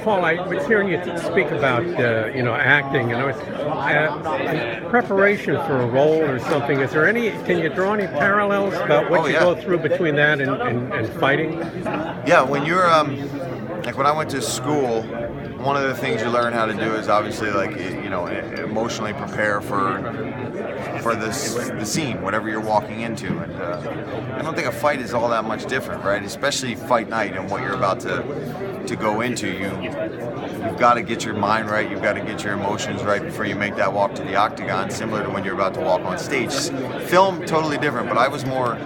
Paul, I was hearing you speak about acting. In preparation for a role or something. Is there any? Can you draw any parallels about what you go through between that and fighting? Yeah, when you're like when I went to school, one of the things you learn how to do is obviously emotionally prepare for the scene, whatever you're walking into. And I don't think a fight is all that much different, right? Especially fight night and what you're about to go into. You've got to get your mind right. You've got to get your emotions right before you make that walk to the octagon. Similar to when you're about to walk on stage. Film totally different, but I was more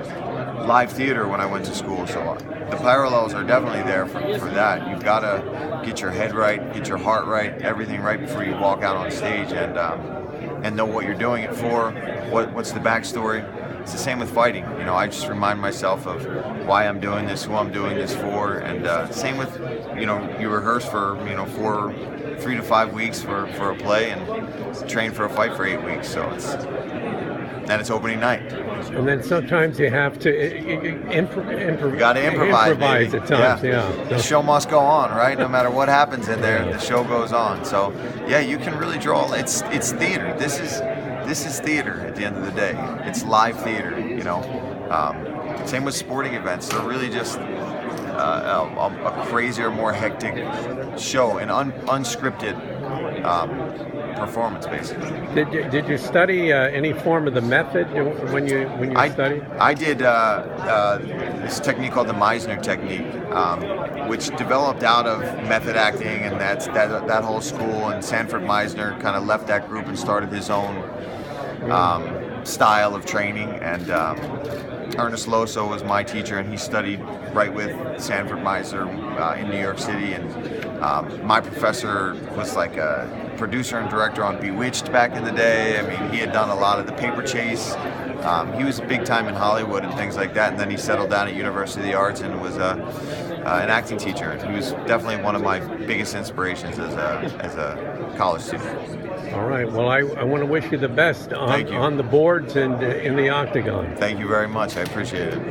live theater when I went to school, so the parallels are definitely there for that. You've got to get your head right, get your heart right, everything right before you walk out on stage, and know what you're doing it for. What's the backstory? It's the same with fighting. I just remind myself of why I'm doing this, who I'm doing this for, and same with you rehearse for 3 to 5 weeks for a play and train for a fight for 8 weeks. So it's opening night. And then sometimes you have to You got to improvise at times. Yeah. The show must go on, right? No matter what happens in there, the show goes on. So you can really draw. It's theater. This is theater at the end of the day. It's live theater. Same with sporting events. They're really just a crazier, more hectic show, an unscripted performance, basically. Did you study any form of the method when you studied? I did this technique called the Meisner technique, which developed out of method acting, and that whole school. And Sanford Meisner kind of left that group and started his own style of training. And Ernest Loso was my teacher, and he studied right with Sanford Meisner in New York City. And my professor was like a producer and director on Bewitched back in the day. I mean, he had done a lot of The Paper Chase. He was big time in Hollywood and things like that. And then he settled down at University of the Arts and was an acting teacher. And he was definitely one of my biggest inspirations as a college student. All right. Well, I want to wish you the best on the boards and in the octagon. Thank you very much. I appreciate it.